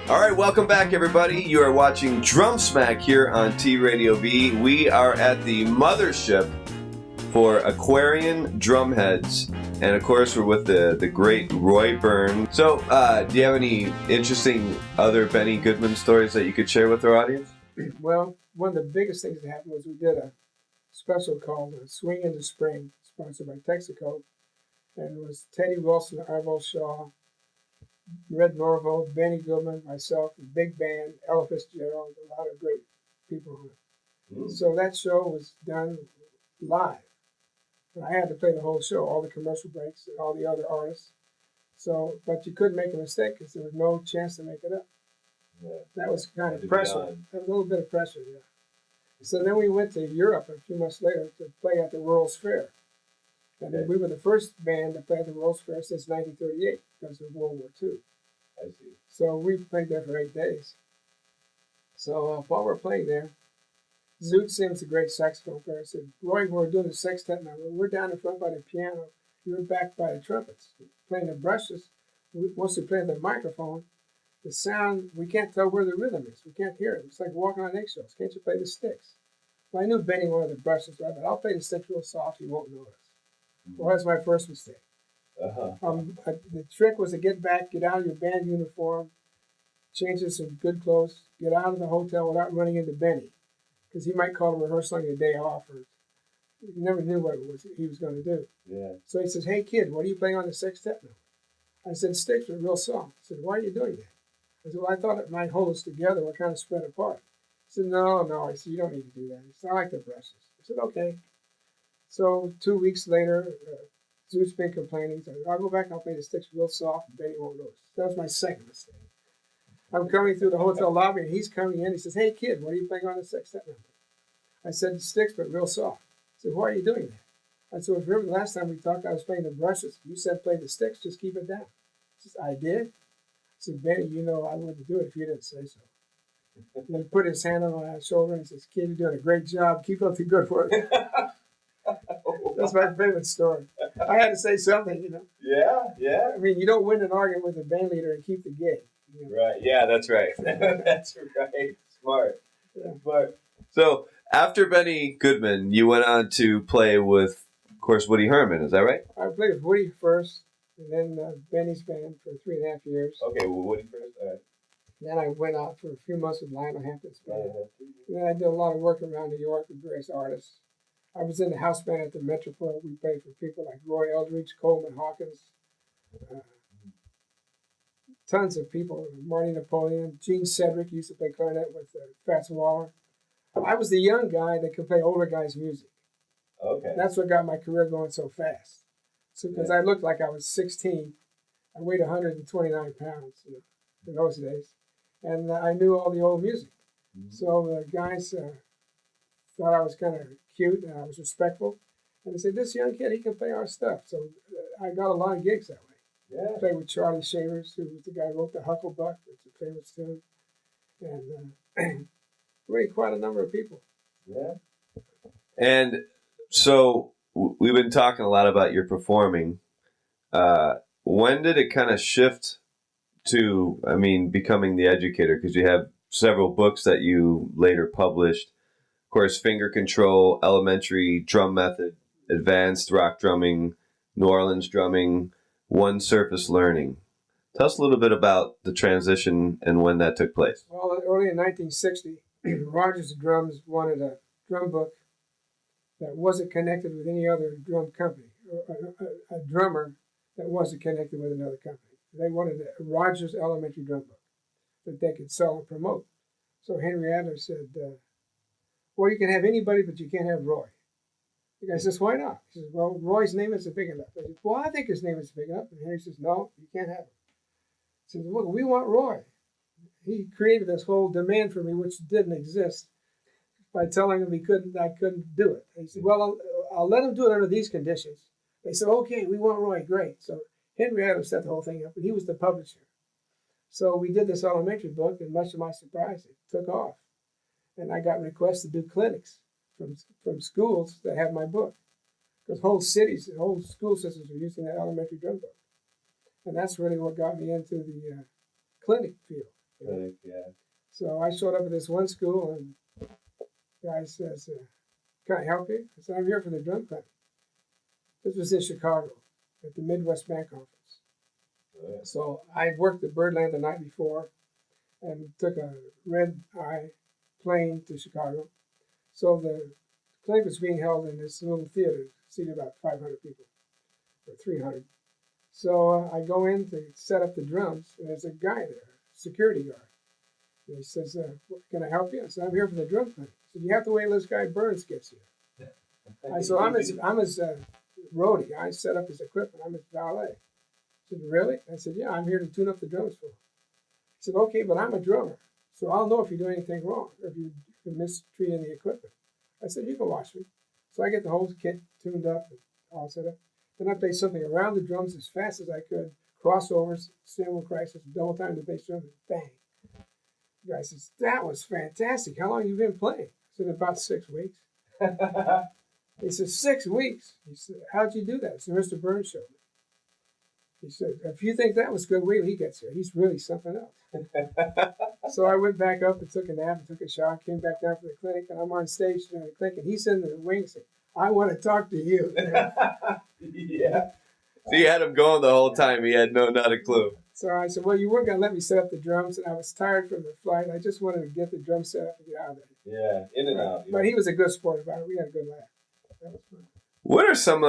All right, welcome back, everybody. You are watching Drumsmack here on T Radio V. We are at the mothership for Aquarian Drumheads, and of course, we're with the great Roy Byrne. So, do you have any interesting other Benny Goodman stories that you could share with our audience? Well, one of the biggest things that happened was we did a special called Swing in the Spring, sponsored by Texaco, and it was Teddy Wilson, Arvo Shaw, Red Norville, Benny Goodman, myself, the big band, Ella Fitzgerald, a lot of great people. So that show was done live. And I had to play the whole show, all the commercial breaks, and all the other artists. So, but you couldn't make a mistake because there was no chance to make it up. Yeah. That was kind of pressure. A little bit of pressure, yeah. So then we went to Europe a few months later to play at the World's Fair. And we were the first band to play at the World's Fair since 1938 because of World War II. I see. So we played there for 8 days. So while we're playing there, Zoot Sims, a great saxophone player, said, Roy, we're doing a sextet number. We're down in front by the piano. You're back by the trumpets, playing the brushes. Once we play the microphone, the sound, we can't tell where the rhythm is. We can't hear it. It's like walking on eggshells. Can't you play the sticks? Well, I knew Benny wanted the brushes, right? But I'll play the sticks real soft. He won't notice. Well, that's my first mistake. The trick was to get back, get out of your band uniform, change into some good clothes, get out of the hotel without running into Benny, because he might call a rehearsal on your day off, or you never knew what he was going to do. Yeah. So he says, "Hey kid, what are you playing on the sextet now?" I said, "Sticks are real soft." He said, "Why are you doing that?" I said, "Well, I thought it might hold us together. We're kind of spread apart." He said, "No." I said, "You don't need to do that." He said, "I like the brushes." I said, "Okay." So 2 weeks later, Zoot's been complaining. He said, "I'll go back and I'll play the sticks real soft, and Benny won't notice." That was my second mistake. I'm coming through the hotel lobby, and he's coming in. He says, "Hey, kid, what are you playing on the sextet number?" I said, "The sticks, but real soft." He said, "Why are you doing that?" I said, "Well, remember the last time we talked, I was playing the brushes. You said play the sticks, just keep it down." He says, "I did?" I said, "Benny, you know I wouldn't do it if you didn't say so." And he put his hand on my shoulder and says, "Kid, you're doing a great job. Keep up the good work." That's my favorite story. I had to say something, you know. Yeah. I mean, you don't win an argument with the band leader and keep the gig. You know? Right. Yeah, that's right. That's right. Smart. Yeah. Smart. So after Benny Goodman, you went on to play with, of course, Woody Herman. Is that right? I played with Woody first, and then Benny's band for 3.5 years. Okay, well, Woody first. All right. Then I went out for a few months with Lionel Hampton's band. And then I did a lot of work around New York with various artists. I was in the house band at the Metropole. We played for people like Roy Eldridge, Coleman Hawkins, tons of people. Marty Napoleon, Gene Cedric used to play clarinet with Fats Waller. I was the young guy that could play older guys' music. Okay. That's what got my career going so fast. So because I looked like I was 16, I weighed 129 pounds in those days, and I knew all the old music. Mm-hmm. So the guys thought I was kind of cute and I was respectful, and they said, "This young kid, he can play our stuff." So I got a lot of gigs that way. Yeah. I played with Charlie Shavers, who was the guy who wrote the Hucklebuck. It's a famous tune, and really quite a number of people. Yeah. And so we've been talking a lot about your performing. When did it kind of shift to, becoming the educator? Because you have several books that you later published. Of course, Finger Control, Elementary Drum Method, Advanced Rock Drumming, New Orleans Drumming, One Surface Learning. Tell us a little bit about the transition and when that took place. Well, early in 1960, Rogers Drums wanted a drum book that wasn't connected with any other drum company, or a drummer that wasn't connected with another company. They wanted a Rogers Elementary Drum book that they could sell and promote. So Henry Adler said, "Well, you can have anybody, but you can't have Roy." The guy says, "Why not?" He says, "Well, Roy's name isn't big enough." I said, "Well, I think his name is big enough." And Henry says, "No, you can't have him." He says, "Look, we want Roy." He created this whole demand for me, which didn't exist, by telling him I couldn't do it. And he said, "Well, I'll let him do it under these conditions." They said, "Okay, we want Roy." Great. So Henry Adams set the whole thing up, and he was the publisher. So we did this elementary book, and much to my surprise, it took off. And I got requests to do clinics from schools that have my book. because whole cities, whole school systems are using that elementary drum book, and that's really what got me into the clinic field. Clinic, yeah. So I showed up at this one school, and the guy says, "Can I help you?" I said, "I'm here for the drum clinic." This was in Chicago at the Midwest Bank office. Good. So I worked at Birdland the night before and took a red-eye plane to Chicago. So the clinic was being held in this little theater, seated about 500 people, or 300. So I go in to set up the drums, and there's a guy there, security guard. And he says, "Can I help you?" I said, "I'm here for the drum clinic." He said, "You have to wait till this guy Burns gets here." I said, I'm his roadie. I set up his equipment. I'm his valet." He said, "Really?" I said, "Yeah, I'm here to tune up the drums for him." He said, "Okay, but I'm a drummer, so I'll know if you do anything wrong, or if you're mistreating the equipment." I said, "You can watch me." So I get the whole kit tuned up and all set up. Then I play something around the drums as fast as I could, crossovers, cymbal crisis, double time the bass drum, and bang. The guy says, "That was fantastic. How long have you been playing?" I said, "About 6 weeks." He said, 6 weeks? He said, "How'd you do that?" I said, "Mr. Burns showed me." He said, "If you think that was good, wait till he gets here. He's really something else." So I went back up and took a nap and took a shower, came back down for the clinic, and I'm on stage during the clinic, and he's in the wings saying, "I want to talk to you." Yeah. So you had him going the whole time. He had not a clue. So I said, "Well, you weren't going to let me set up the drums, and I was tired from the flight. I just wanted to get the drum set up and get out of there." Yeah, in and out. But he was a good sport about it. We had a good laugh. That was fun. What are some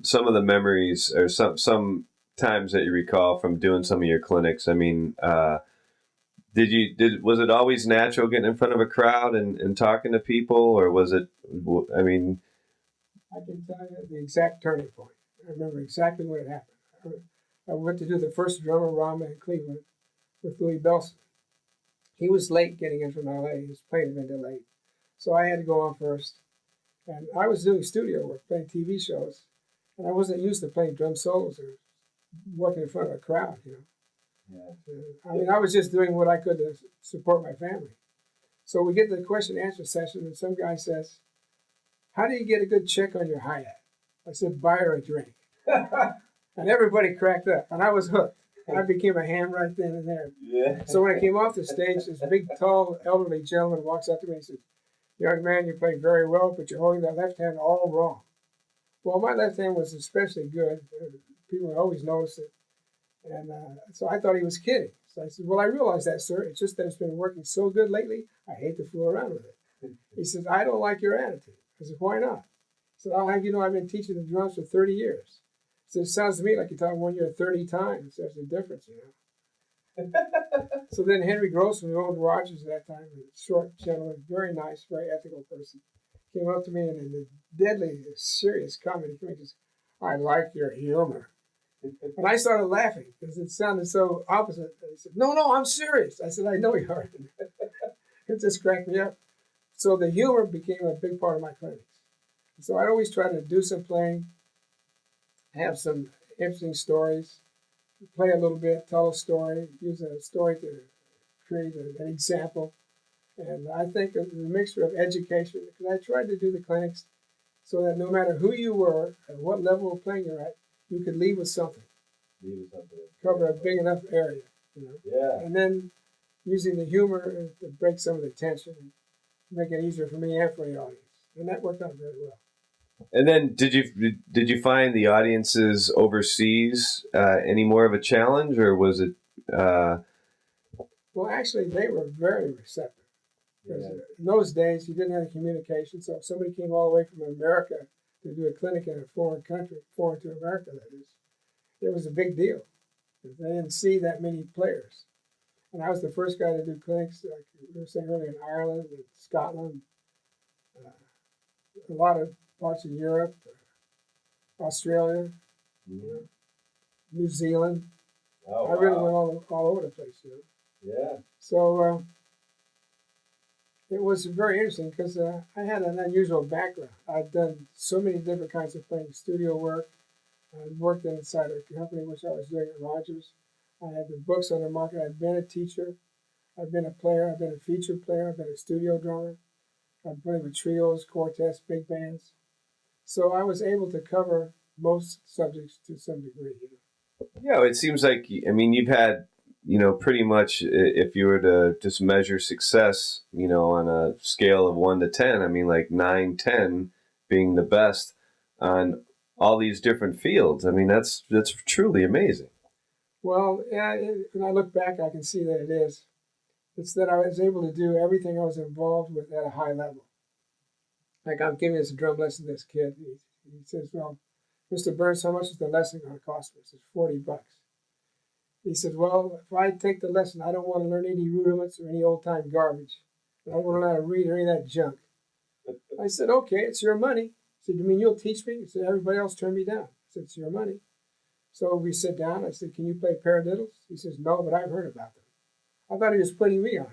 some of the memories or some times that you recall from doing some of your clinics? I mean, was it always natural getting in front of a crowd and talking to people, or was it? I mean, I can tell you the exact turning point. I remember exactly when it happened. I went to do the first drummer Rama in Cleveland with Louis Belson. He was late getting in from LA. His plane had been delayed. So I had to go on first. And I was doing studio work, playing TV shows. And I wasn't used to playing drum solos or working in front of a crowd, Yeah. I mean, I was just doing what I could to support my family. So we get to the question and answer session, and some guy says, "How do you get a good check on your hi-hat?" I said, "Buy her a drink." And everybody cracked up, and I was hooked. I became a ham right then and there. Yeah. So when I came off the stage, this big, tall, elderly gentleman walks up to me and says, "Young man, you play very well, but you're holding that left hand all wrong." Well, my left hand was especially good. People always noticed it. And so I thought he was kidding. So I said, "Well, I realize that, sir. It's just that it's been working so good lately, I hate to fool around with it." He says, "I don't like your attitude." I said, "Why not?" He said, "I'll have you know I've been teaching the drums for 30 years. So it sounds to me like you're talking 1 year 30 times. There's a difference, So then Henry Grossman, who owned Rogers at that time, a short gentleman, very nice, very ethical person, came up to me and in a deadly serious comment, he says, "I like your humor." And I started laughing because it sounded so opposite. And he said, No, I'm serious." I said, "I know you are." It just cracked me up. So the humor became a big part of my clinics. So I'd always try to do some playing, have some interesting stories, play a little bit, tell a story, use a story to create an example. And I think it was a mixture of education, because I tried to do the clinics so that no matter who you were and what level of playing you're at, you could leave with something. Cover a big enough area, Yeah. And then using the humor to break some of the tension and make it easier for me and for the audience. And that worked out very well. And then, did you find the audiences overseas any more of a challenge, or was it? Well, actually, they were very receptive. Because in those days, you didn't have communication. So if somebody came all the way from America to do a clinic in a foreign country, foreign to America, that is, it was a big deal. Because they didn't see that many players. And I was the first guy to do clinics, like we were saying earlier, in Ireland and Scotland, a lot of parts of Europe, Australia, New Zealand. Oh, I really went all over the place, Yeah. So it was very interesting because I had an unusual background. I'd done so many different kinds of things, studio work. I worked inside a company, which I was doing at Rogers. I had the books on the market. I'd been a teacher. I've been a player. I've been a feature player. I've been a studio drummer. I played with trios, quartets, big bands. So I was able to cover most subjects to some degree. Yeah, it seems like, I mean, you've had, pretty much, if you were to just measure success, on a scale of 1 to 10, I mean, like 9, 10 being the best on all these different fields. I mean, that's truly amazing. Well, yeah, when I look back, I can see that it is. It's that I was able to do everything I was involved with at a high level. Like I'm giving this drum lesson to this kid. He says, well, Mr. Burns, how much is the lesson going to cost me? I said, $40. He said, well, if I take the lesson, I don't want to learn any rudiments or any old-time garbage. I don't want to learn how to read or any of that junk. I said, okay, it's your money. He said, you mean you'll teach me? He said, everybody else turned me down. I said, it's your money. So we sit down. I said, can you play paradiddles? He says, no, but I've heard about them. I thought he was putting me on,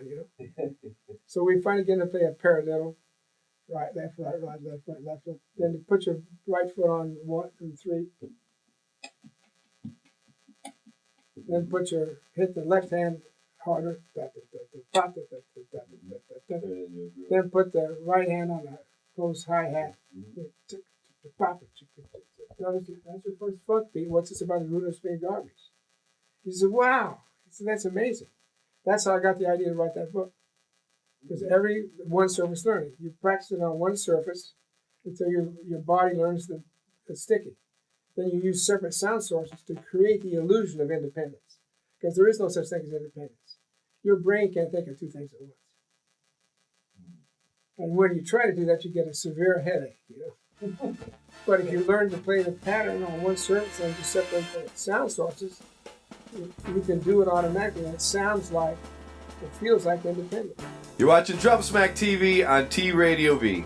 So we finally get to play a paradiddle. Right, left, right, left, right, left. Then you put your right foot on 1 and 3. Then hit the left hand harder. Then put the right hand on the close hi-hat. That's your first funk beat. What's this about the root of spin garbage? He said, wow. He said, that's amazing. That's how I got the idea to write that book. Because every one surface learning, you practice it on one surface until your body learns the sticky. Then you use separate sound sources to create the illusion of independence. Because there is no such thing as independence. Your brain can't think of two things at once. And when you try to do that, you get a severe headache. But if you learn to play the pattern on one surface and just separate the sound sources, you can do it automatically. And it feels like independence. You're watching Drumsmack TV on T Radio V.